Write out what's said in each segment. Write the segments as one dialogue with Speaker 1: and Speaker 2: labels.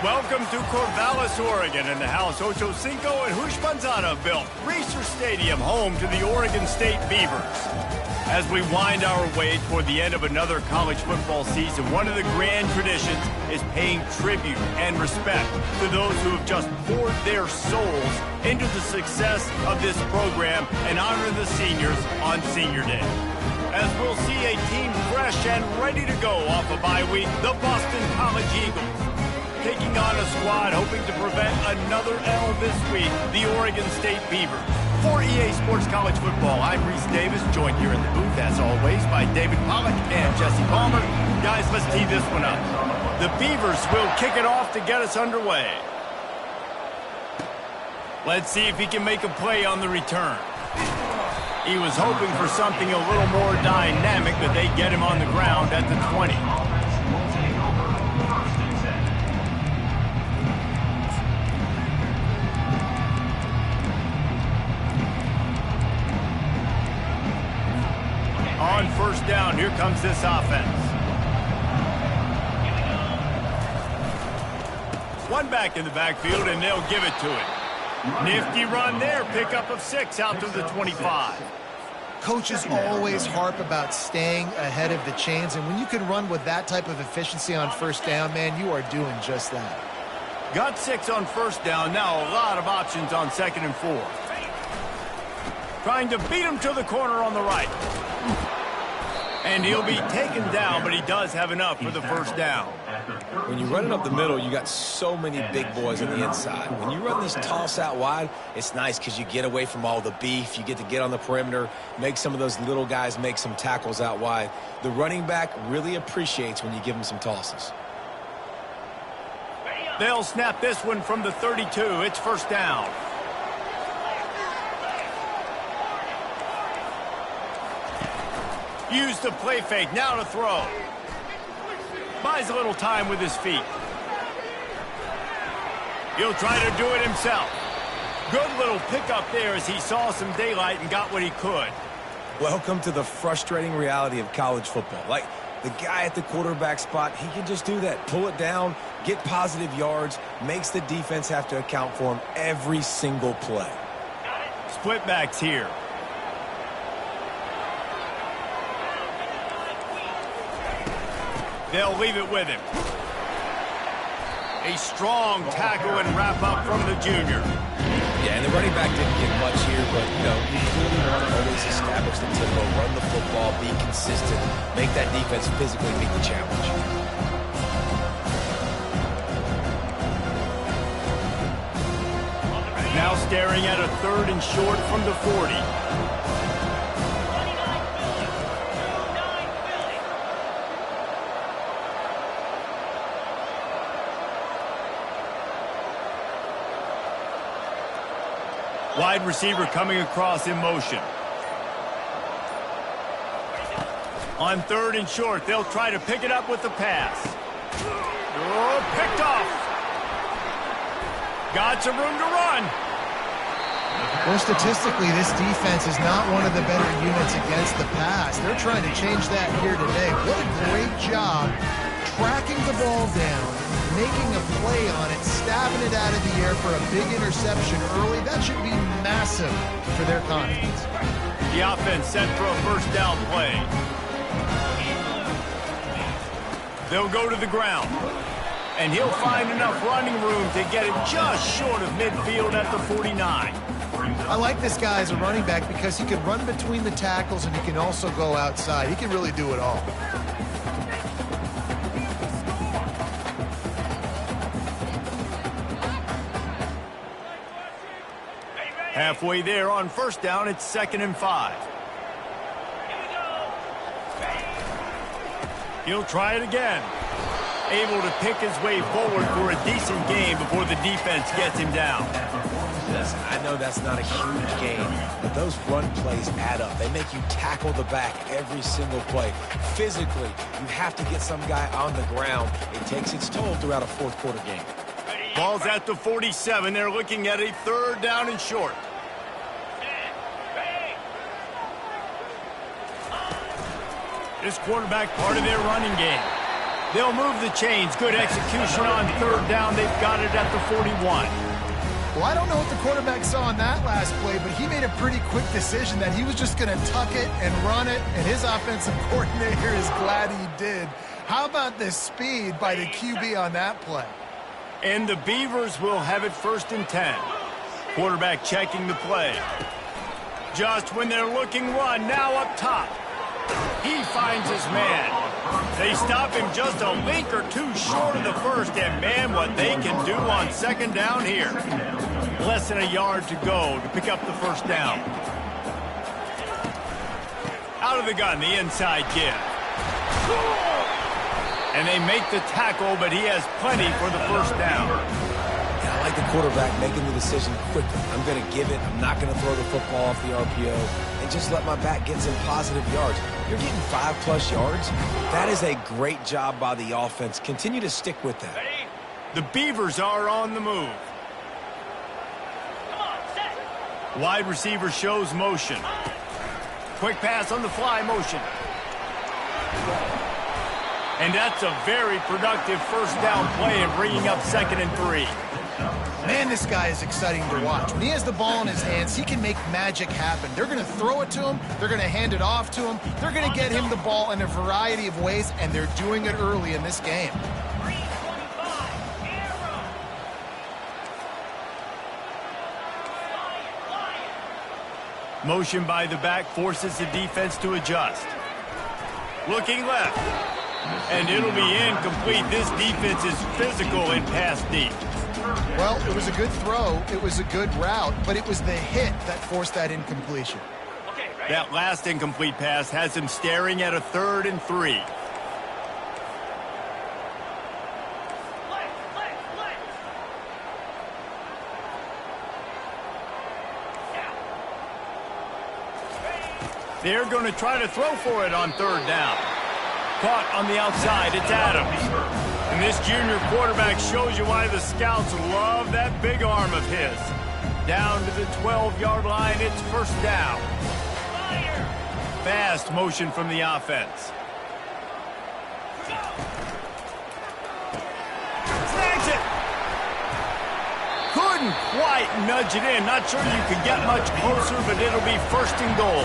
Speaker 1: Welcome to Corvallis, Oregon, in the house Ocho Cinco and Hushmanzada built. Reser Stadium, home to the Oregon State Beavers. As we wind our way toward the end of another college football season, one of the grand traditions is paying tribute and respect to those who have just poured their souls into the success of this program and honor the seniors on Senior Day. As we'll see a team fresh and ready to go off a bye week, the Boston College Eagles. Taking on a squad hoping to prevent another L this week, the Oregon State Beavers. For EA Sports College Football, I'm Reese Davis, joined here in the booth, as always, by David Pollack and Jesse Palmer. Guys, let's tee this one up. The Beavers will kick it off to get us underway. Let's see if he can make a play on the return. He was hoping for something a little more dynamic, but they get him on the ground at the 20. On first down, here comes this offense. One back in the backfield, and they'll give it to him. Nifty run there, pickup of 6 out to the 25.
Speaker 2: Coaches always harp about staying ahead of the chains, and when you can run with that type of efficiency on first down, man, you are doing just that.
Speaker 1: Got 6 on first down, now a lot of options on 2nd and 4. Trying to beat him to the corner on the right. And he'll be taken down, but he does have enough for the first down.
Speaker 3: When you run it up the middle, you got so many big boys on the inside. When you run this toss out wide, it's nice because you get away from all the beef. You get to get on the perimeter, make some of those little guys make some tackles out wide. The running back really appreciates when you give him some tosses.
Speaker 1: They'll snap this one from the 32. It's first down. Use the play fake, now to throw. Buys a little time with his feet. He'll try to do it himself. Good little pickup there as he saw some daylight and got what he could.
Speaker 3: Welcome to the frustrating reality of college football. Like, the guy at the quarterback spot, he can just do that. Pull it down, get positive yards, makes the defense have to account for him every single play.
Speaker 1: Split backs here. They'll leave it with him. A strong tackle and wrap up from the junior.
Speaker 3: Yeah, and the running back didn't get much here, but, you know, you clearly want to always establish the tempo, run the football, be consistent, make that defense physically meet the challenge.
Speaker 1: Now staring at a 3rd and short from the 40. Wide receiver coming across in motion. On 3rd and short, they'll try to pick it up with the pass. Oh, picked off. Got some room to run.
Speaker 2: Well, statistically, this defense is not one of the better units against the pass. They're trying to change that here today. What a great job tracking the ball down, making a play on it, stabbing it out of the air for a big interception early. That should be massive for their confidence.
Speaker 1: The offense set for a first down play. They'll go to the ground. And he'll find enough running room to get it just short of midfield at the 49.
Speaker 2: I like this guy as a running back because he can run between the tackles and he can also go outside. He can really do it all.
Speaker 1: Halfway there on first down, it's 2nd and 5. He'll try it again. Able to pick his way forward for a decent game before the defense gets him down.
Speaker 3: Listen, I know that's not a huge game, but those run plays add up. They make you tackle the back every single play. Physically, you have to get some guy on the ground. It takes its toll throughout a fourth-quarter game.
Speaker 1: Ball's at the 47. They're looking at a 3rd down and short. This quarterback part of their running game. They'll move the chains. Good execution on third down. They've got it at the 41.
Speaker 2: Well, I don't know what the quarterback saw on that last play, but he made a pretty quick decision that he was just going to tuck it and run it, and his offensive coordinator is glad he did. How about the speed by the QB on that play?
Speaker 1: And the Beavers will have it 1st and 10. Quarterback checking the play. Just when they're looking run, now up top. He finds his man. They stop him just a link or two short of the first, and man, what they can do on 2nd down here. Less than a yard to go to pick up the 1st down. Out of the gun, the inside give. And they make the tackle, but he has plenty for the 1st down.
Speaker 3: Yeah, I like the quarterback making the decision quickly. I'm going to give it. I'm not going to throw the football off the RPO and just let my back get some positive yards. You're getting 5+ yards. That is a great job by the offense. Continue to stick with that.
Speaker 1: The Beavers are on the move. Wide receiver shows motion. Quick pass on the fly motion. And that's a very productive 1st down play and bringing up 2nd and 3.
Speaker 2: Man, this guy is exciting to watch. When he has the ball in his hands, he can make magic happen. They're going to throw it to him. They're going to hand it off to him. They're going to get him the ball in a variety of ways, and they're doing it early in this game.
Speaker 1: Motion by the back forces the defense to adjust. Looking left. And it'll be incomplete. This defense is physical in pass deep.
Speaker 2: Well, it was a good throw. It was a good route, but it was the hit that forced that incompletion.
Speaker 1: That last incomplete pass has him staring at a 3rd and 3. They're going to try to throw for it on 3rd down. Caught on the outside, it's Adams. And this junior quarterback shows you why the scouts love that big arm of his. Down to the 12-yard line, it's 1st down. Fast motion from the offense. Snags it! Couldn't quite nudge it in. Not sure you could get much closer, but it'll be 1st and goal.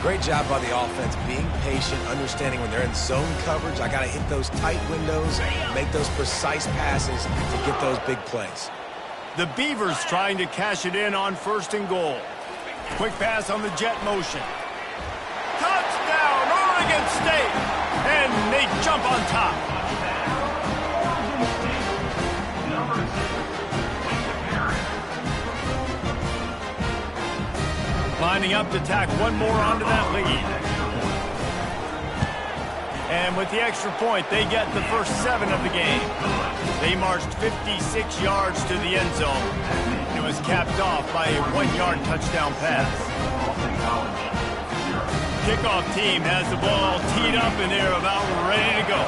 Speaker 3: Great job by the offense, being patient, understanding when they're in zone coverage. I got to hit those tight windows, make those precise passes to get those big plays.
Speaker 1: The Beavers trying to cash it in on 1st and goal. Quick pass on the jet motion. Touchdown, Oregon State! And they jump on top. Lining up to tack one more onto that lead. And with the extra point, they get the first 7 of the game. They marched 56 yards to the end zone. It was capped off by a 1-yard touchdown pass. Kickoff team has the ball teed up and they're about ready to go.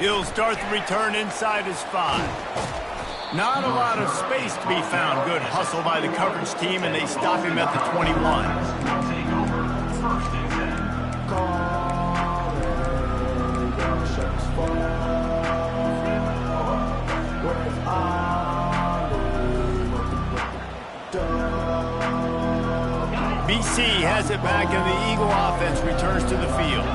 Speaker 1: He'll start the return inside his 5. Not a lot of space to be found. Good hustle by the coverage team, and they stop him at the 21. BC has it back, and the Eagle offense returns to the field.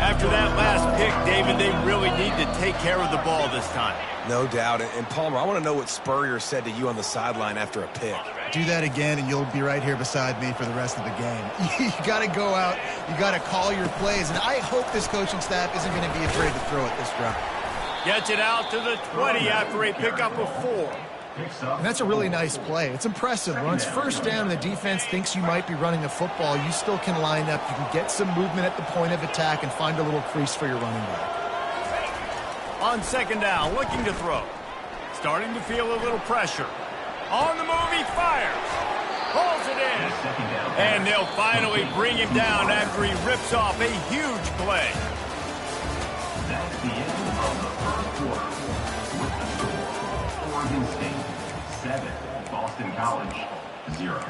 Speaker 1: After that last pick, David, they really need to take care of the ball this time.
Speaker 3: No doubt. And Palmer, I want to know what Spurrier said to you on the sideline after a pick.
Speaker 2: Do that again, and you'll be right here beside me for the rest of the game. You got to go out. You got to call your plays, and I hope this coaching staff isn't going to be afraid to throw it this route.
Speaker 1: Gets it out to the 20 after a pickup of 4.
Speaker 2: And that's a really nice play. It's impressive. When it's 1st down and the defense thinks you might be running the football, you still can line up. You can get some movement at the point of attack and find a little crease for your running back.
Speaker 1: On 2nd down, looking to throw. Starting to feel a little pressure. On the move, he fires. Pulls it in. And they'll finally bring him down after he rips off a huge play.
Speaker 4: That's the end of the 1st quarter. With the score, Oregon State 7, Boston College 0.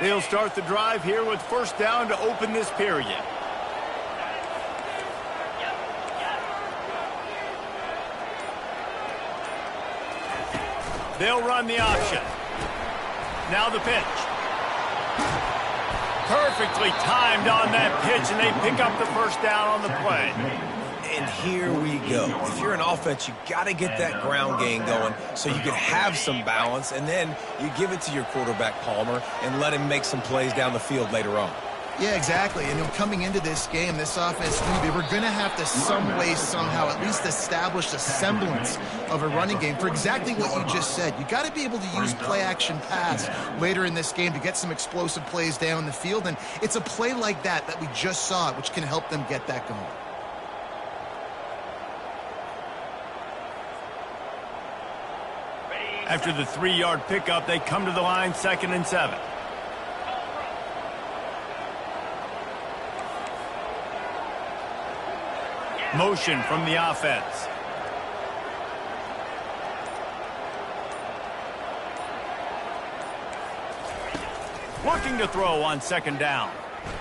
Speaker 1: They'll start the drive here with first down to open this period. They'll run the option. Now the pitch. Perfectly timed on that pitch, and they pick up the first down on the play.
Speaker 3: And here we go. If you're an offense, you got to get that ground game going so you can have some balance, and then you give it to your quarterback, Palmer, and let him make some plays down the field later on.
Speaker 2: Yeah, exactly. And coming into this game, this offense, they were going to have to some way, somehow, at least establish a semblance of a running game for exactly what you just said. You got to be able to use play-action pass later in this game to get some explosive plays down the field. And it's a play like that we just saw, which can help them get that going.
Speaker 1: After the 3-yard pickup, they come to the line, 2nd and 7. Motion from the offense. Looking to throw on 2nd down.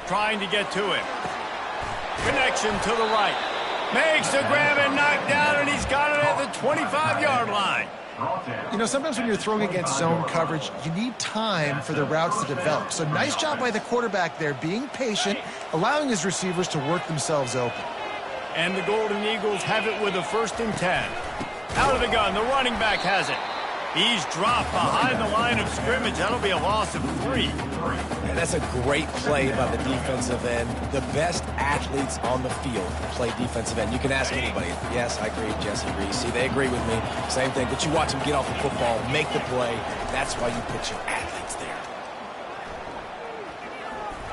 Speaker 1: Trying to get to him. Connection to the right. Makes the grab and knock down, and he's got it at the 25-yard line.
Speaker 2: You know, sometimes when you're throwing against zone coverage, you need time for the routes to develop. So nice job by the quarterback there, being patient, allowing his receivers to work themselves open.
Speaker 1: And the Golden Eagles have it with a 1st and 10. Out of the gun, the running back has it. He's dropped behind the line of scrimmage. That'll be a loss of 3.
Speaker 3: And that's a great play by the defensive end. The best athletes on the field play defensive end. You can ask anybody. Yes, I agree. Jesse agrees. See, they agree with me. Same thing. But you watch them get off the football, make the play. That's why you put your athletes there.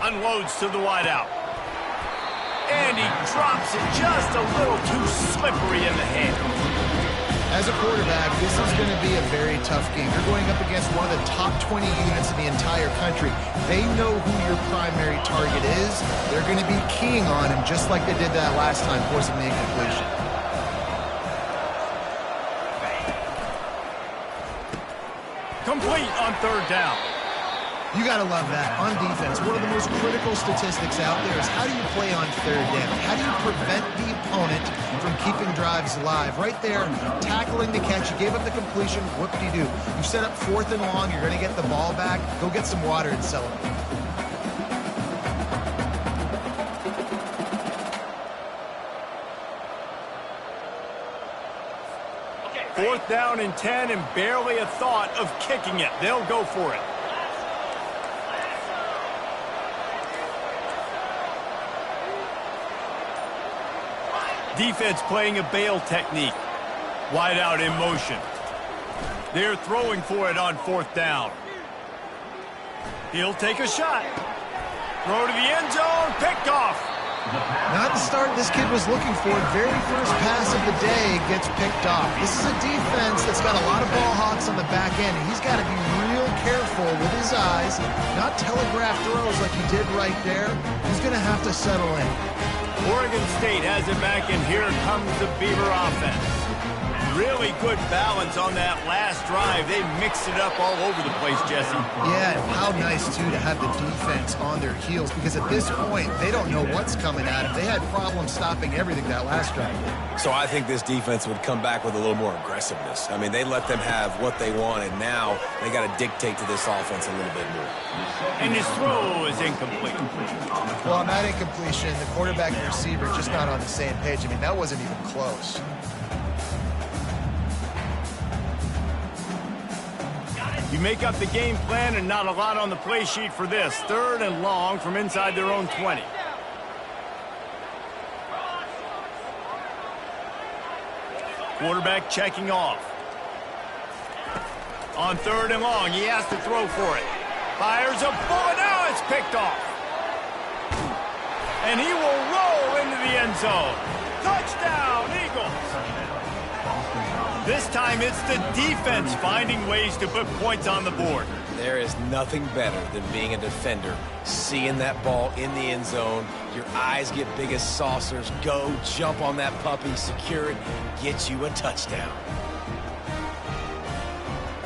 Speaker 1: Unloads to the wideout. And he drops it just a little too slippery in the hand.
Speaker 2: As a quarterback, this is going to be a very tough game. You're going up against one of the top 20 units in the entire country. They know who your primary target is. They're going to be keying on him just like they did that last time, forcing the incompletion.
Speaker 1: Complete on 3rd down.
Speaker 2: You got to love that. On defense, one of the most critical statistics out there is how do you play on 3rd down? How do you prevent the opponent from keeping drives alive? Right there, tackling the catch. You gave up the completion. What do? You set up 4th and long. You're going to get the ball back. Go get some water and celebrate.
Speaker 1: Fourth down and 10, and barely a thought of kicking it. They'll go for it. Defense playing a bail technique. Wide out in motion. They're throwing for it on 4th down. He'll take a shot. Throw to the end zone. Picked off.
Speaker 2: Not the start this kid was looking for. Very first pass of the day gets picked off. This is a defense that's got a lot of ball hawks on the back end, and he's got to be real careful with his eyes, not telegraph throws like he did right there. He's going to have to settle in.
Speaker 1: Oregon State has it back, and here comes the Beaver offense. Really good balance on that last drive. They mixed it up all over the place, Jesse.
Speaker 2: Yeah, and how nice, too, to have the defense on their heels, because at this point, they don't know what's coming at them. They had problems stopping everything that last drive.
Speaker 3: So I think this defense would come back with a little more aggressiveness. I mean, they let them have what they want, and now they got to dictate to this offense a little bit more.
Speaker 1: And his throw is incomplete.
Speaker 2: Well, on that incompletion, the quarterback and receiver just not on the same page. I mean, that wasn't even close.
Speaker 1: You make up the game plan, and not a lot on the play sheet for this. 3rd and long from inside their own 20. Quarterback checking off. On 3rd and long, he has to throw for it. Fires a bullet. Now it's picked off. And he will roll into the end zone. Touchdown, Eagles. This time it's the defense finding ways to put points on the board.
Speaker 3: There is nothing better than being a defender, seeing that ball in the end zone. Your eyes get big as saucers. Go, jump on that puppy, secure it, get you a touchdown.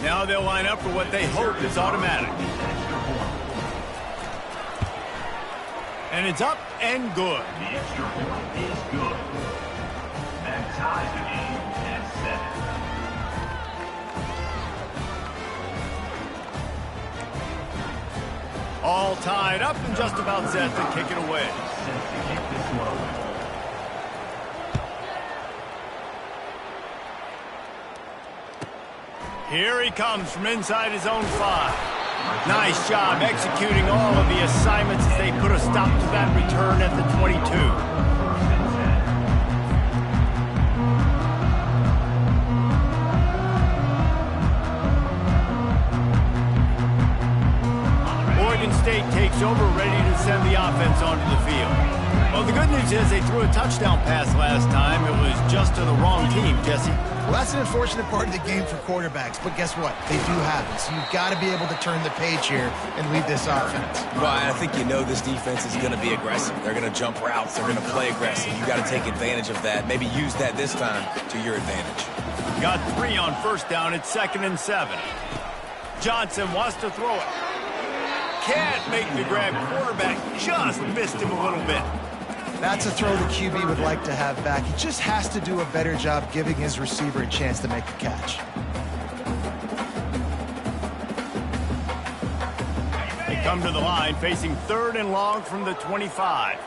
Speaker 1: Now they'll line up for what they hope is automatic. And it's up and good.
Speaker 4: The extra point is good. That ties the game at 7.
Speaker 1: All tied up and just about set to kick it away.
Speaker 4: Set to kick this one away.
Speaker 1: Here he comes from inside his own 5. Nice job executing all of the assignments as they put a stop to that return at the 22. Oregon State takes over, ready to send the offense onto the field. Well, the good news is they threw a touchdown pass last time. It was just to the wrong team, Jesse.
Speaker 2: Well, that's an unfortunate part of the game for quarterbacks, but guess what? They do happen. So you've got to be able to turn the page here and lead this offense.
Speaker 3: Well, I think you know this defense is going to be aggressive. They're going to jump routes. They're going to play aggressive. You got to take advantage of that. Maybe use that this time to your advantage.
Speaker 1: Got 3 on first down. It's 2nd and 7. Johnson wants to throw it. Can't make the grab. Quarterback just missed him a little bit.
Speaker 2: That's a throw the QB would like to have back. He just has to do a better job giving his receiver a chance to make the catch.
Speaker 1: They come to the line facing 3rd and long from the 25.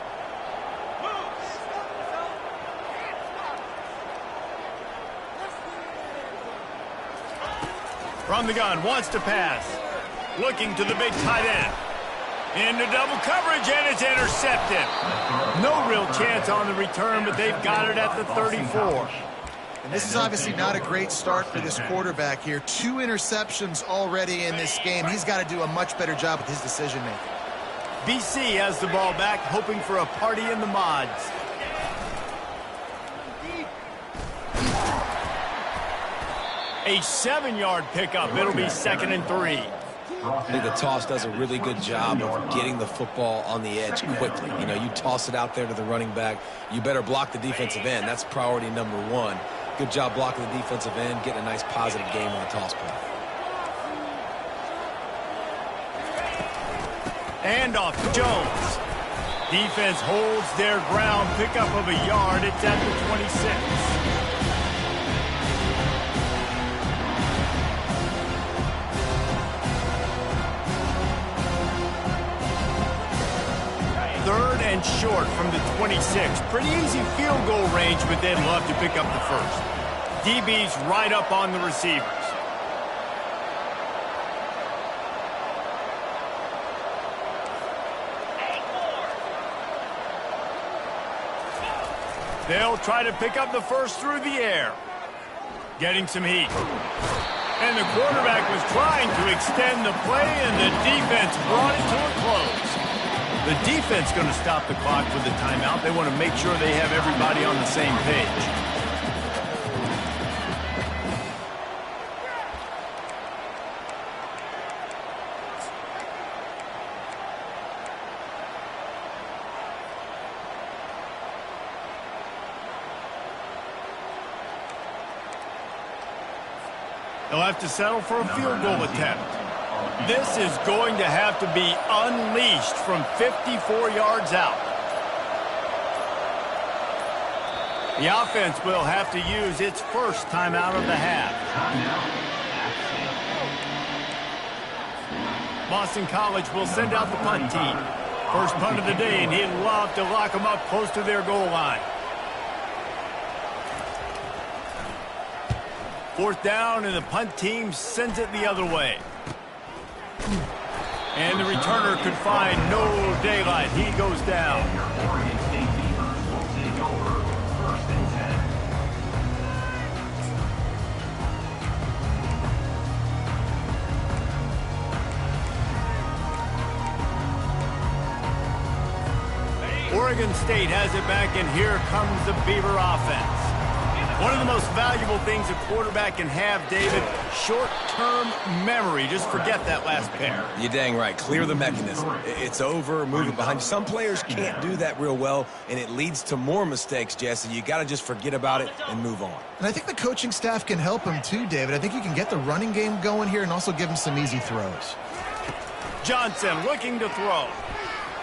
Speaker 1: From the gun, wants to pass. Looking to the big tight end. Into double coverage, and it's intercepted. No real chance on the return, but they've got it at the 34.
Speaker 2: And this is obviously not a great start for this quarterback here. 2 interceptions already in this game. He's got to do a much better job with his decision-making.
Speaker 1: BC has the ball back, hoping for a party in the mods. A 7-yard pickup. It'll be 2nd and 3.
Speaker 3: I think the toss does a really good job of getting the football on the edge quickly. You know, you toss it out there to the running back. You better block the defensive end. That's priority number 1. Good job blocking the defensive end, getting a nice positive game on the toss play.
Speaker 1: And off to Jones. Defense holds their ground. Pickup of a yard. It's at the 26. Third and short from the 26. Pretty easy field goal range, but they'd love to pick up the first. DB's right up on the receivers. They'll try to pick up the first through the air. Getting some heat. And the quarterback was trying to extend the play, and the defense brought it to a close. The defense going to stop the clock with the timeout. They want to make sure they have everybody on the same page. They'll have to settle for a field goal attempt. This is going to have to be unleashed from 54 yards out. The offense will have to use its first timeout of the half. Boston College will send out the punt team. First punt of the day, and he'd love to lock them up close to their goal line. 4th down, and the punt team sends it the other way. And the returner could find no daylight. He goes down.
Speaker 4: Oregon State Beavers will take over 1st and 10.
Speaker 1: Oregon State has it back, and here comes the Beaver offense. One of the most valuable things a quarterback can have, David, short-term memory. Just forget that last pair.
Speaker 3: You're dang right. Clear the mechanism. It's over, move it behind you. Some players can't do that real well, and it leads to more mistakes, Jesse. You got to just forget about it and move on.
Speaker 2: And I think the coaching staff can help him too, David. I think you can get the running game going here and also give him some easy throws.
Speaker 1: Johnson looking to throw.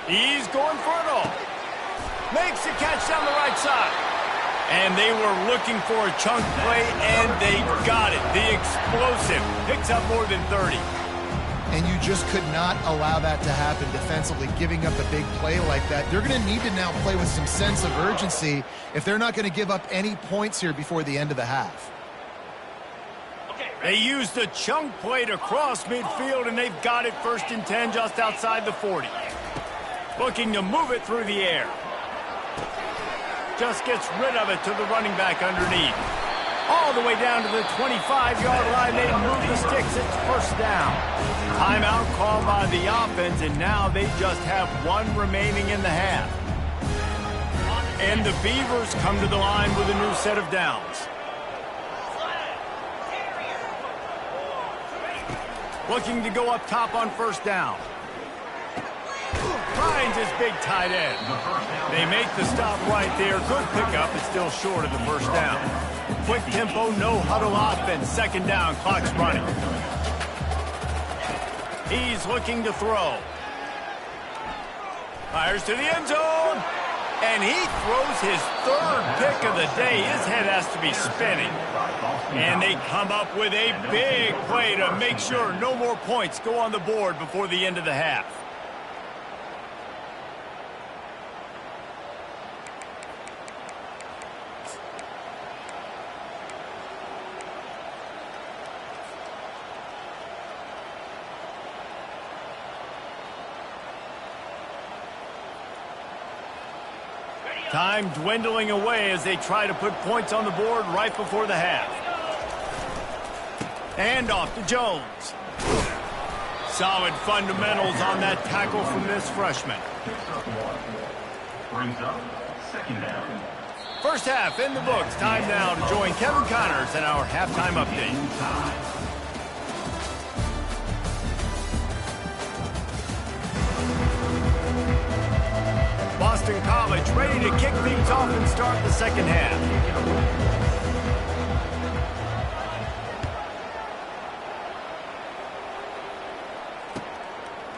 Speaker 1: He's going for it all. Makes the catch down the right side. And they were looking for a chunk play, and they got it. The explosive picks up more than 30.
Speaker 2: And you just could not allow that to happen defensively, giving up a big play like that. They're going to need to now play with some sense of urgency if they're not going to give up any points here before the end of the half.
Speaker 1: They used a chunk play to cross midfield, and they've got it 1st and 10 just outside the 40. Looking to move it through the air. Just gets rid of it to the running back underneath. All the way down to the 25-yard line. They move the sticks. It's 1st down. Timeout called by the offense, and now they just have 1 remaining in the half. And the Beavers come to the line with a new set of downs. Looking to go up top on 1st down. Finds his big tight end. They make the stop right there. Good pickup. It's still short of the 1st down. Quick tempo, no huddle offense. 2nd down, clock's running. He's looking to throw. Fires to the end zone. And he throws his 3rd pick of the day. His head has to be spinning. And they come up with a big play to make sure no more points go on the board before the end of the half. Time dwindling away as they try to put points on the board right before the half. And off to Jones. Solid fundamentals on that tackle from this freshman.
Speaker 4: Brings up 2nd down.
Speaker 1: 1st half in the books. Time now to join Kevin Connors in our halftime update. Boston College ready to kick things off and start the 2nd half.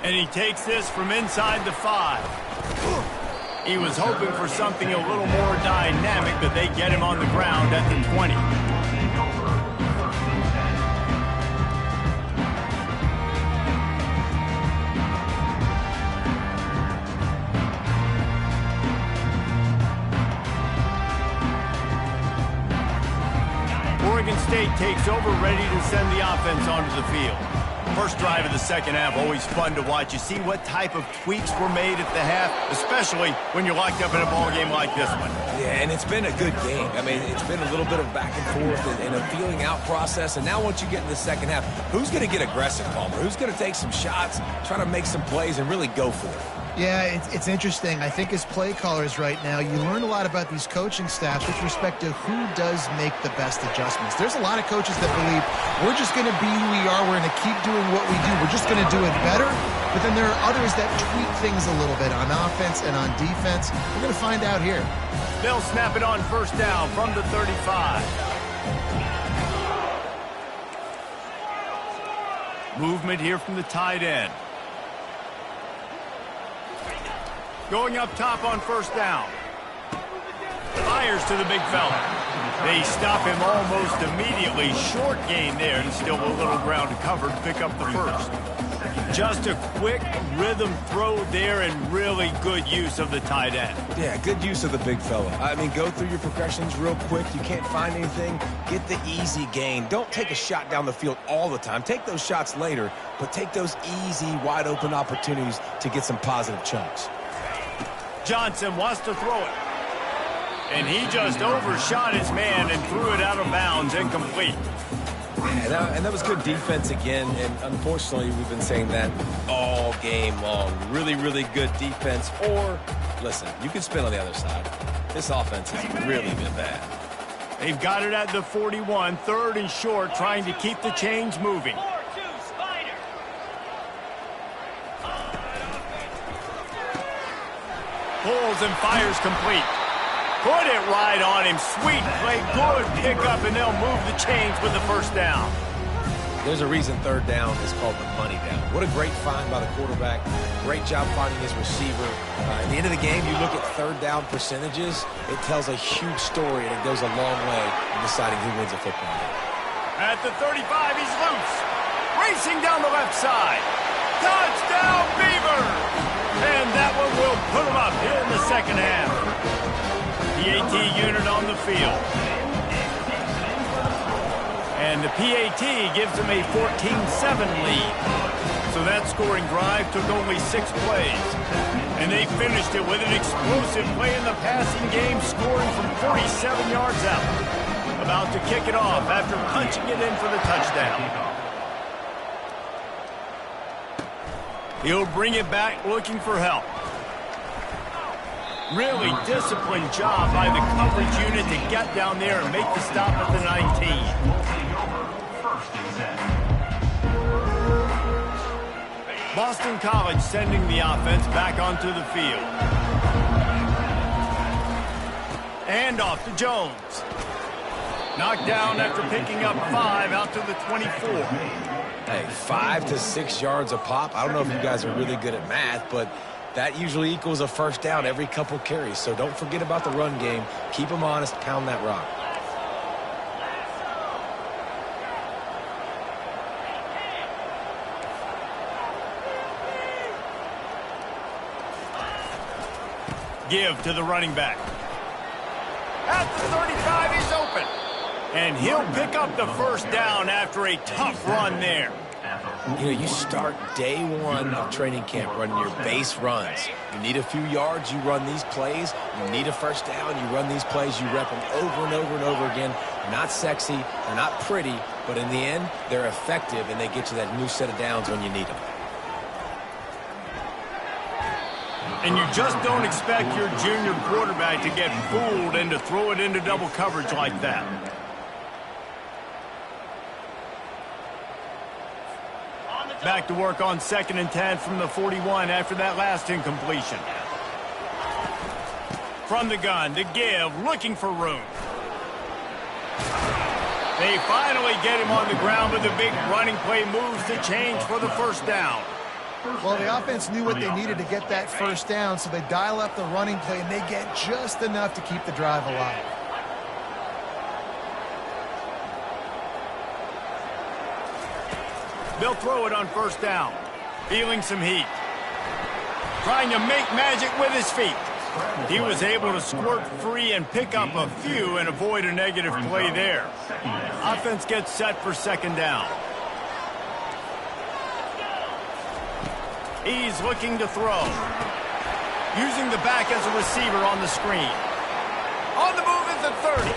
Speaker 1: And he takes this from inside the 5. He was hoping for something a little more dynamic, but they get him on the ground at the 20. Oregon State takes over, ready to send the offense onto the field. 1st drive of the 2nd half, always fun to watch. You see what type of tweaks were made at the half, especially when you're locked up in a ball game like this one.
Speaker 3: Yeah, and it's been a good game. I mean, it's been a little bit of back and forth and a feeling out process. And now once you get in the 2nd half, who's going to get aggressive, Palmer? Who's going to take some shots, try to make some plays, and really go for it?
Speaker 2: Yeah, it's interesting. I think as play callers right now, you learn a lot about these coaching staffs with respect to who does make the best adjustments. There's a lot of coaches that believe we're just going to be who we are. We're going to keep doing what we do. We're just going to do it better. But then there are others that tweak things a little bit on offense and on defense. We're going to find out here.
Speaker 1: They'll snap it on 1st down from the 35. Movement here from the tight end. Going up top on 1st down. Fires to the big fella. They stop him almost immediately. Short gain there, and still a little ground to cover to pick up the 1st. Just a quick rhythm throw there and really good use of the tight end.
Speaker 3: Yeah, good use of the big fella. I mean, go through your progressions real quick. You can't find anything. Get the easy gain. Don't take a shot down the field all the time. Take those shots later, but take those easy, wide-open opportunities to get some positive chunks.
Speaker 1: Johnson wants to throw it. And he just overshot his man and threw it out of bounds, incomplete.
Speaker 3: And that was good defense again, and unfortunately we've been saying that all game long. Really, really good defense. Or, listen, you can spin on the other side. This offense has really been bad.
Speaker 1: They've got it at the 41, 3rd and short, trying to keep the chains moving. Pulls and fires complete. Put it right on him. Sweet play. Good pickup, and they'll move the chains with the 1st down.
Speaker 3: There's a reason third down is called the money down. What a great find by the quarterback. Great job finding his receiver. At the end of the game, you look at third down percentages. It tells a huge story, and it goes a long way in deciding who wins a football game.
Speaker 1: At the 35, he's loose. Racing down the left side. Touchdown, Beavers! And that one will put him up here in the second half. PAT unit on the field. And the PAT gives them a 14-7 lead. So that scoring drive took only 6 plays. And they finished it with an explosive play in the passing game, scoring from 47 yards out. About to kick it off after punching it in for the touchdown. He'll bring it back looking for help. Really disciplined job by the coverage unit to get down there and make the stop at the 19. Boston College sending the offense back onto the field. And off to Jones. Knocked down after picking up 5 out to the 24.
Speaker 3: Hey, 5 to 6 yards a pop. I don't know if you guys are really good at math, but that usually equals a first down every couple carries. So don't forget about the run game. Keep them honest. Pound that rock.
Speaker 1: Give to the running back. At the 35, he's open. And he'll pick up the first down after a tough run there.
Speaker 3: You know, you start day one of training camp running your base runs. You need a few yards, you run these plays. You need a first down, you run these plays. You rep them over and over and over again. They're not sexy, they're not pretty, but in the end, they're effective, and they get you that new set of downs when you need them.
Speaker 1: And you just don't expect your junior quarterback to get fooled and to throw it into double coverage like that. Back to work on 2nd and 10 from the 41 after that last incompletion. From the gun to give, looking for room. They finally get him on the ground with a big running play moves to change for the first down.
Speaker 2: Well, the offense knew what they needed to get that first down, so they dial up the running play, and they get just enough to keep the drive alive.
Speaker 1: They'll throw it on first down. Feeling some heat. Trying to make magic with his feet. He was able to squirt free and pick up a few and avoid a negative play there. Offense gets set for 2nd down. He's looking to throw. Using the back as a receiver on the screen. On the move at the 30.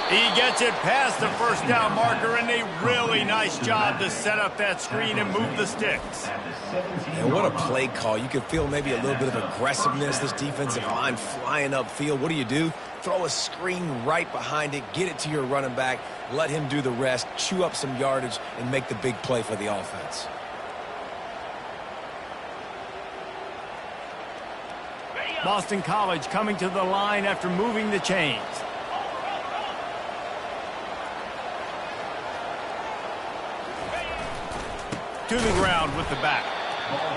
Speaker 1: He gets it past the first down marker, and a really nice job to set up that screen and move the sticks.
Speaker 3: And what a play call. You could feel maybe a little bit of aggressiveness, this defensive line flying upfield. What do? Throw a screen right behind it, get it to your running back, let him do the rest, chew up some yardage, and make the big play for the offense.
Speaker 1: Boston College coming to the line after moving the chains. To the ground with the back.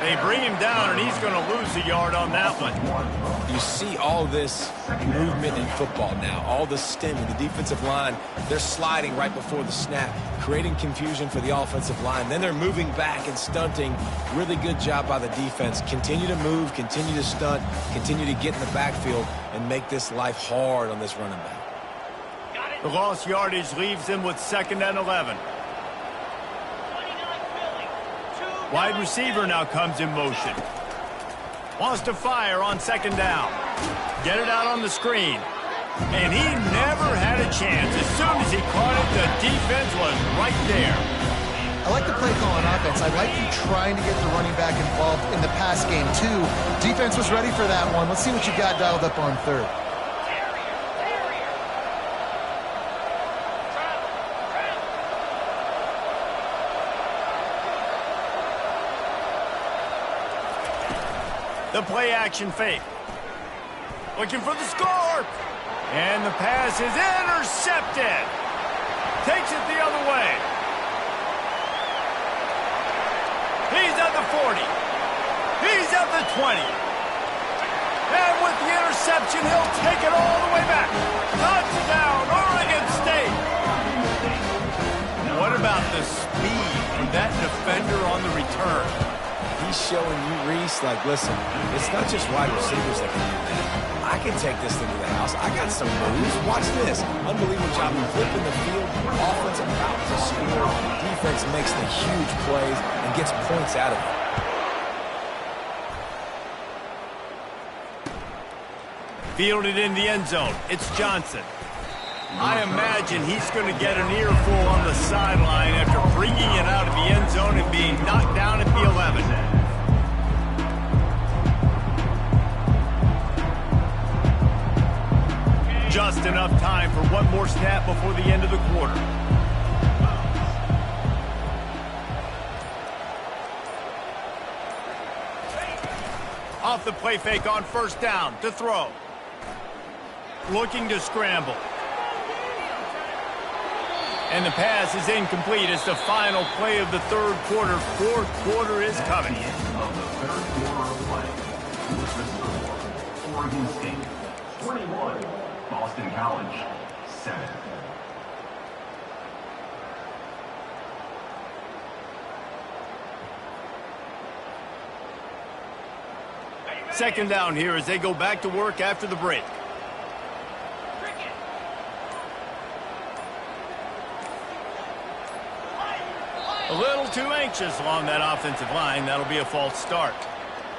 Speaker 1: They bring him down, and he's going to lose a yard on that one.
Speaker 3: You see all this movement in football now, all the stemming, the defensive line, they're sliding right before the snap, creating confusion for the offensive line. Then they're moving back and stunting. Really good job by the defense. Continue to move, continue to stunt, continue to get in the backfield, and make this life hard on this running back.
Speaker 1: The lost yardage leaves them with 2nd and 11. Wide receiver now comes in motion. Wants to fire on 2nd down. Get it out on the screen. And he never had a chance. As soon as he caught it, the defense was right there.
Speaker 2: I like the play call on offense. I like you trying to get the running back involved in the pass game, too. Defense was ready for that one. Let's see what you got dialed up on 3rd.
Speaker 1: The play action fake. Looking for the score. And the pass is intercepted. Takes it the other way. 40. He's at the 20. And with the interception, he'll take it all the way back. Touchdown, Oregon State. What about the speed from that defender on the return?
Speaker 3: He's showing you, Reese, like, listen, it's not just wide receivers that can do that. I can take this thing to the house. I got some moves. Watch this. Unbelievable job of flipping the field. Offense about to score. Defense makes the huge plays and gets points out of it.
Speaker 1: Fielded in the end zone. It's Johnson. I imagine he's going to get an earful on the sideline after bringing it out of the end zone and being knocked down at the 11. Just enough time for one more snap before the end of the quarter. Off the play fake on first down to throw. Looking to scramble. And the pass is incomplete. It's the final play of the third quarter. Fourth quarter is coming.
Speaker 4: Of the third quarter of play. With the score, Oregon State 21, Boston College 7.
Speaker 1: Second down here as they go back to work after the break. A little too anxious along that offensive line. That'll be a false start.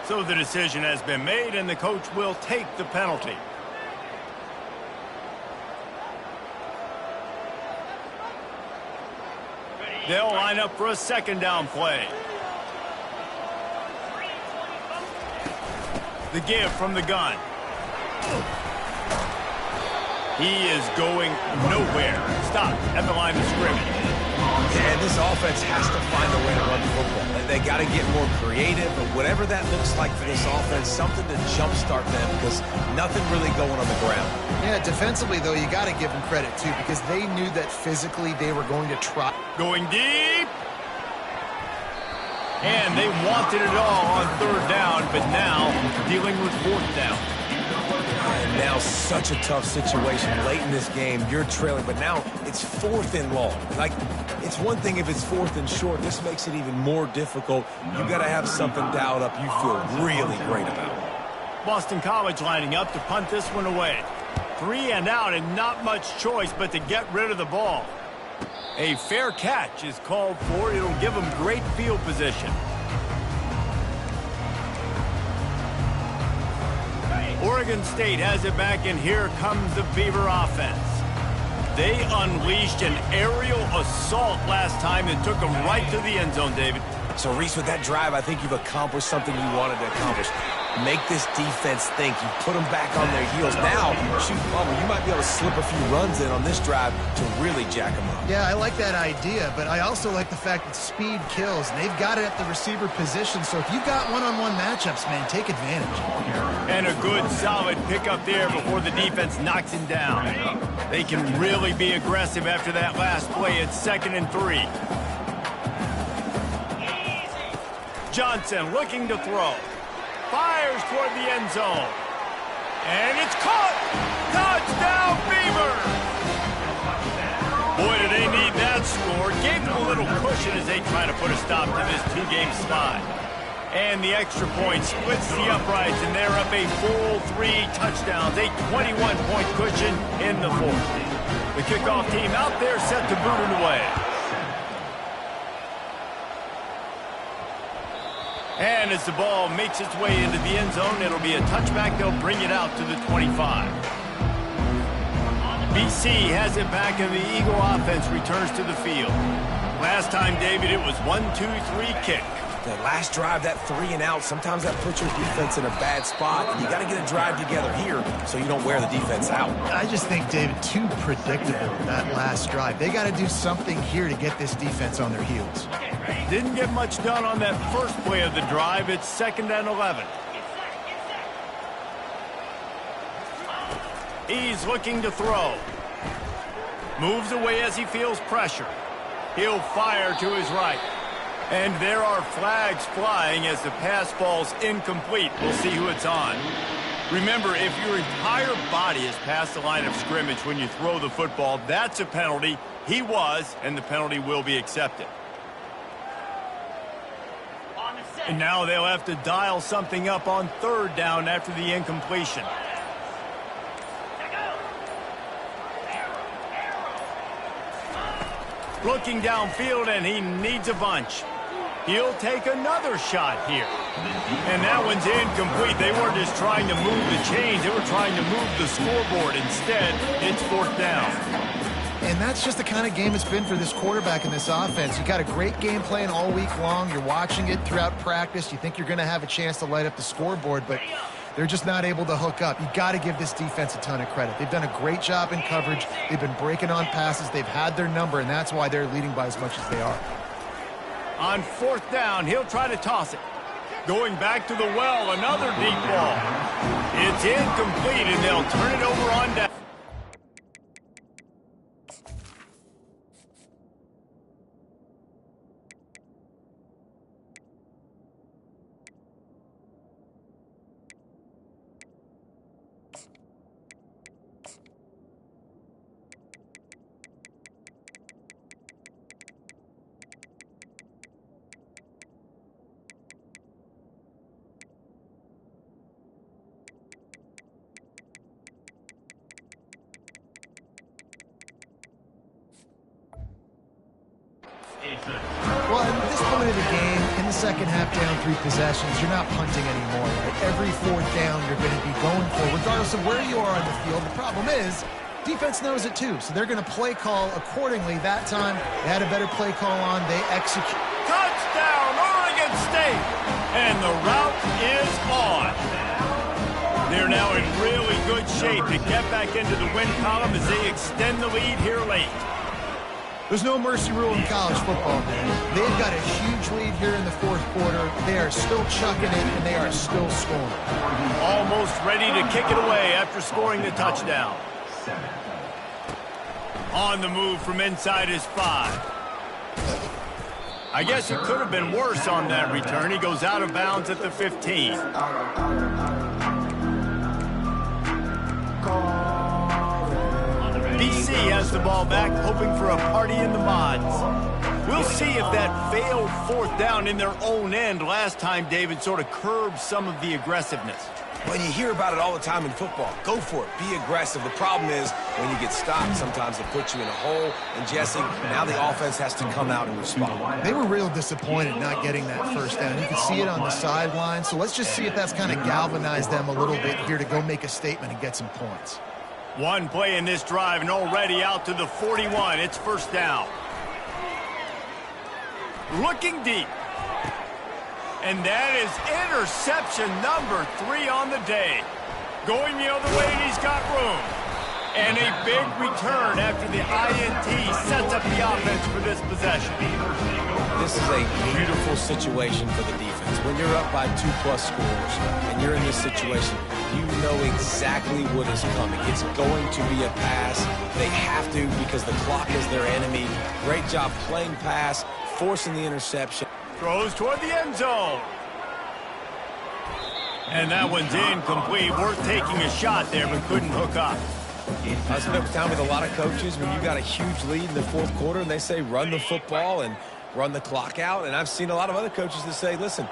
Speaker 1: So the decision has been made, and the coach will take the penalty. They'll line up for a second down play. The give from the gun. He is going nowhere. Stop at the line of scrimmage.
Speaker 3: Yeah, this offense has to find a way to run the football. And they got to get more creative, but whatever that looks like for this offense, something to jumpstart them because nothing really going on the ground.
Speaker 2: Yeah, defensively, though, you got to give them credit, too, because they knew that physically they were going to try.
Speaker 1: Going deep. And they wanted it all on third down, but now dealing with fourth down.
Speaker 3: And now such a tough situation late in this game. You're trailing, but now it's fourth and long. Like, it's one thing if it's fourth and short. This makes it even more difficult. You got to have something dialed up you feel really great about.
Speaker 1: Boston College lining up to punt this one away. 3 and out and not much choice but to get rid of the ball. A fair catch is called for. It'll give them great field position. Oregon State has it back, and here comes the Beaver offense. They unleashed an aerial assault last time and took them right to the end zone, David.
Speaker 3: So, Reese, with that drive, I think you've accomplished something you wanted to accomplish. Make this defense think. You put them back on their heels. Now, shoot, bubble, you might be able to slip a few runs in on this drive to really jack them up.
Speaker 2: Yeah, I like that idea, but I also like the fact that speed kills. They've got it at the receiver position, so if you've got one-on-one matchups, man, take advantage.
Speaker 1: And a good, solid pickup there before the defense knocks him down. They can really be aggressive after that last play. It's 2nd and 3. Johnson looking to throw. Fires toward the end zone. And it's caught! Touchdown, Beavers! Boy, do they need that score. Gave them a little cushion as they try to put a stop to this two-game slide. And the extra point splits the uprights, and they're up a full 3 touchdowns, a 21-point cushion in the fourth. The kickoff team out there set to boot it away. And as the ball makes its way into the end zone, it'll be a touchback. They'll bring it out to the 25. BC has it back, and the Eagle offense returns to the field. Last time, David, it was 1-2-3 kick.
Speaker 3: The last drive, that 3 and out, sometimes that puts your defense in a bad spot. And you got to get a drive together here so you don't wear the defense out.
Speaker 2: I just think, David, too predictable, that last drive. They got to do something here to get this defense on their heels.
Speaker 1: Didn't get much done on that first play of the drive. It's 2nd and 11. He's looking to throw. Moves away as he feels pressure. He'll fire to his right. And there are flags flying as the pass falls incomplete. We'll see who it's on. Remember, if your entire body is past the line of scrimmage when you throw the football, that's a penalty. He was, and the penalty will be accepted. And now they'll have to dial something up on third down after the incompletion. Looking downfield, and he needs a bunch. He'll take another shot here. And that one's incomplete. They weren't just trying to move the chains. They were trying to move the scoreboard. Instead, it's fourth down.
Speaker 2: And that's just the kind of game it's been for this quarterback in this offense. You got a great game plan all week long. You're watching it throughout practice. You think you're going to have a chance to light up the scoreboard, but they're just not able to hook up. You got to give this defense a ton of credit. They've done a great job in coverage. They've been breaking on passes. They've had their number, and that's why they're leading by as much as they are.
Speaker 1: On fourth down, he'll try to toss it. Going back to the well, another deep ball. It's incomplete, and they'll turn it over on down.
Speaker 2: Well, at this point of the game, in the second half down 3 possessions, you're not punting anymore, right? Every fourth down you're going to be going for, regardless of where you are on the field. The problem is, defense knows it too, so they're going to play call accordingly. That time, they had a better play call on. They execute.
Speaker 1: Touchdown, Oregon State! And the route is on. They're now in really good shape to get back into the win column as they extend the lead here late.
Speaker 2: There's no mercy rule in college football, man. They've got a huge lead here in the fourth quarter. They are still chucking it, and they are still scoring.
Speaker 1: Almost ready to kick it away after scoring the touchdown. On the move from inside his 5. I guess it could have been worse on that return. He goes out of bounds at the 15. BC has the ball back, hoping for a party in the mods. We'll see if that failed fourth down in their own end last time, David, sort of curbed some of the aggressiveness.
Speaker 3: Well, you hear about it all the time in football. Go for it. Be aggressive. The problem is when you get stopped, sometimes it puts you in a hole. And, Jesse, now the offense has to come out and respond.
Speaker 2: They were real disappointed not getting that first down. You could see it on the sideline. So let's just see if that's kind of galvanized them a little bit here to go make a statement and get some points.
Speaker 1: One play in this drive and already out to the 41. It's first down. Looking deep. And that is interception number 3 on the day. Going the other way, and he's got room. And a big return after the INT sets up the offense for this possession.
Speaker 3: This is a beautiful situation for the defense. When you're up by 2+ scores and you're in this situation, you know exactly what is coming. It's going to be a pass. They have to because the clock is their enemy. Great job playing pass, forcing the interception.
Speaker 1: Throws toward the end zone. And that one's incomplete. Worth taking a shot there, but couldn't hook up.
Speaker 3: I spent time with a lot of coaches when you got a huge lead in the fourth quarter and they say run the football and run the clock out. And I've seen a lot of other coaches that say, listen,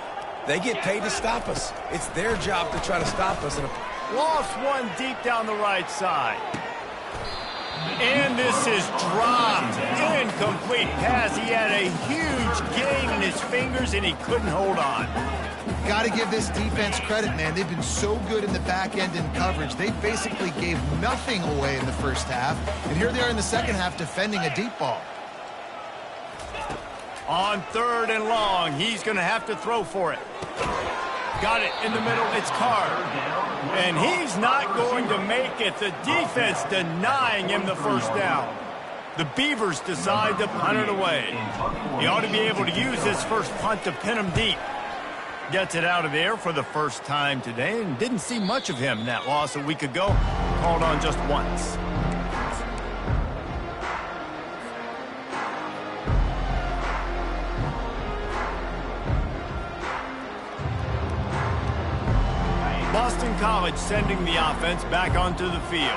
Speaker 3: they get paid to stop us. It's their job to try to stop us. And
Speaker 1: lost one deep down the right side. And this is dropped. Incomplete pass. He had a huge gain in his fingers, and he couldn't hold on.
Speaker 2: Got to give this defense credit, man. They've been so good in the back end in coverage. They basically gave nothing away in the first half. And here they are in the second half defending a deep ball.
Speaker 1: On 3rd and long, he's going to have to throw for it. Got it in the middle. It's Carr. And he's not going to make it. The defense denying him the first down. The Beavers decide to punt it away. He ought to be able to use this first punt to pin him deep. Gets it out of there for the first time today and didn't see much of him in that loss a week ago. Called on just once. College sending the offense back onto the field.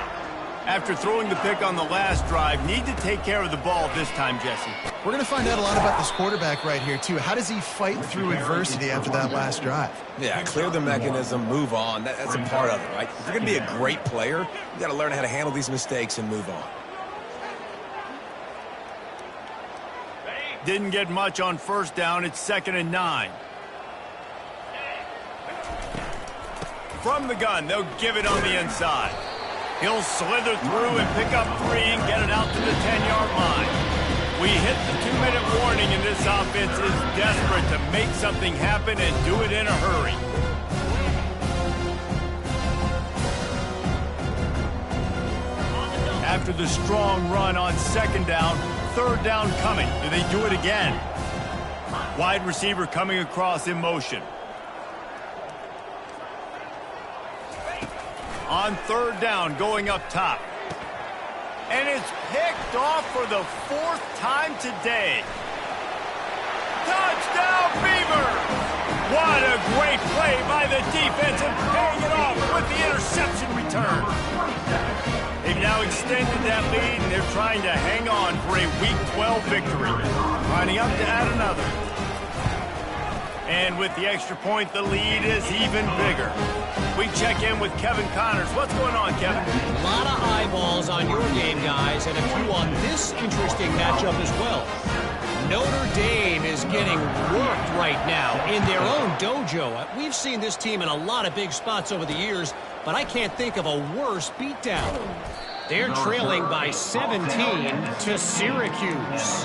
Speaker 1: After throwing the pick on the last drive, need to take care of the ball this time, Jesse.
Speaker 2: We're going to find out a lot about this quarterback right here, too. How does he fight through adversity after that last drive?
Speaker 3: Yeah, clear the mechanism, move on. That's a part of it, right? If you're going to be a great player, you got to learn how to handle these mistakes and move on.
Speaker 1: Didn't get much on first down. It's 2nd and 9. From the gun, they'll give it on the inside. He'll slither through and pick up 3 and get it out to the 10-yard line. We hit the 2-minute warning, and this offense is desperate to make something happen and do it in a hurry. After the strong run on 2nd down, 3rd down coming. Do they do it again? Wide receiver coming across in motion. On 3rd down, going up top. And it's picked off for the 4th time today. Touchdown, Beavers! What a great play by the defense and paying it off with the interception return. They've now extended that lead, and they're trying to hang on for a Week 12 victory. Lining up to add another. And with the extra point, the lead is even bigger. We check in with Kevin Connors. What's going on, Kevin?
Speaker 5: A lot of eyeballs on your game, guys, and a few on this interesting matchup as well. Notre Dame is getting worked right now in their own dojo. We've seen this team in a lot of big spots over the years, but I can't think of a worse beatdown. They're trailing by 17 to Syracuse.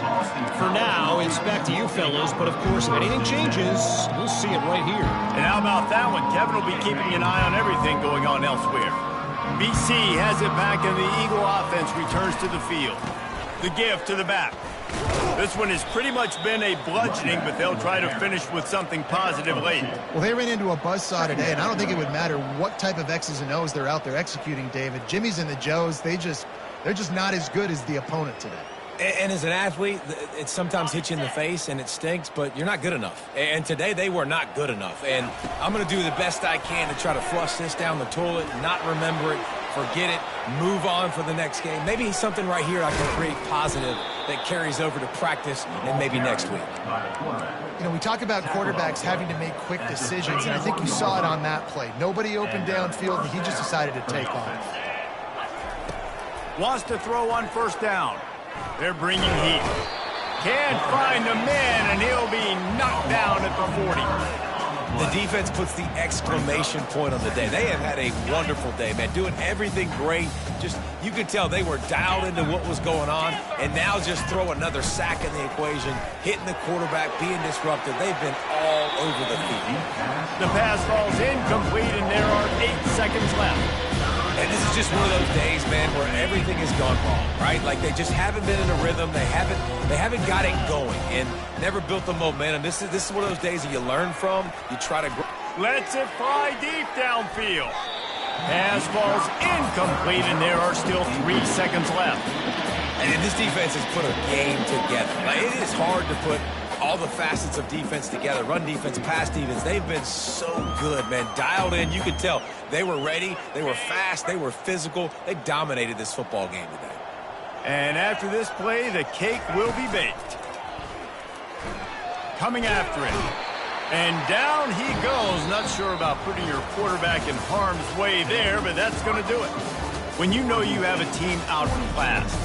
Speaker 5: For now, it's back to you fellows, but of course, if anything changes, we'll see it right here.
Speaker 1: And how about that one? Kevin will be keeping an eye on everything going on elsewhere. BC has it back, and the Eagle offense returns to the field. The give to the back. This one has pretty much been a bludgeoning, but they'll try to finish with something positive late.
Speaker 2: Well, they ran into a buzzsaw today, and I don't think it would matter what type of X's and O's they're out there executing, David. Jimmy's and the Joes, they're just not as good as the opponent today.
Speaker 3: And as an athlete, it sometimes hits you in the face, and it stinks, but you're not good enough. And today, they were not good enough. And I'm going to do the best I can to try to flush this down the toilet, not remember it, forget it, move on for the next game. Maybe something right here I can create positive that carries over to practice and maybe next week.
Speaker 2: You know, we talk about quarterbacks having to make quick decisions, and I think you saw it on that play. Nobody opened downfield, and he just decided to take off.
Speaker 1: Wants to throw on 1st down. They're bringing heat. Can't find the man, and he'll be knocked down at the 40.
Speaker 3: The defense puts the exclamation point on the day. They have had a wonderful day, man, doing everything great. Just, you could tell they were dialed into what was going on, and now just throw another sack in the equation, hitting the quarterback, being disruptive. They've been all over the field.
Speaker 1: The pass falls incomplete, and there are 8 seconds left.
Speaker 3: And this is just one of those days, man, where everything has gone wrong, right? Like they just haven't been in a rhythm. They haven't got it going and never built the momentum. This is one of those days that you learn from. You try to grow.
Speaker 1: Lets it fly deep downfield. Pass falls incomplete, and there are still 3 seconds left.
Speaker 3: And this defense has put a game together. Like, it is hard to put all the facets of defense together. Run defense, pass defense. They've been so good, man. Dialed in. You could tell they were ready. They were fast. They were physical. They dominated this football game today.
Speaker 1: And after this play, the cake will be baked. Coming after it. And down he goes. Not sure about putting your quarterback in harm's way there, but that's going to do it. When you know you have a team outclassed,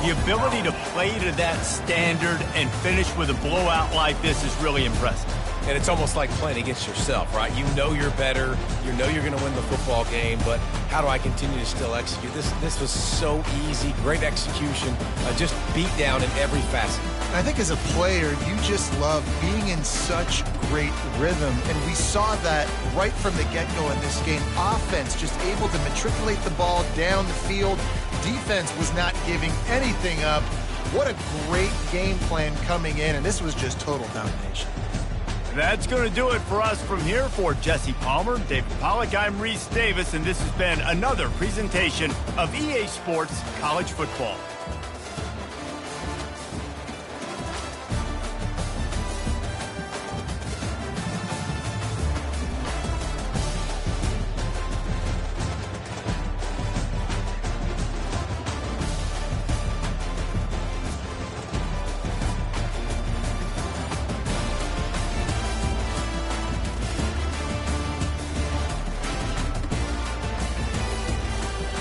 Speaker 1: the ability to play to that standard and finish with a blowout like this is really impressive.
Speaker 3: And it's almost like playing against yourself, right? You know you're better. You know you're going to win the football game, but how do I continue to still execute? This was so easy. Great execution. Just beat down in every facet.
Speaker 2: I think as a player, you just love being in such great rhythm, and we saw that right from the get-go in this game. Offense just able to matriculate the ball down the field. Defense was not giving anything up. What a great game plan coming in, and this was just total domination.
Speaker 1: That's going to do it for us from here. For Jesse Palmer, David Pollack, I'm Reese Davis, and this has been another presentation of EA Sports College Football.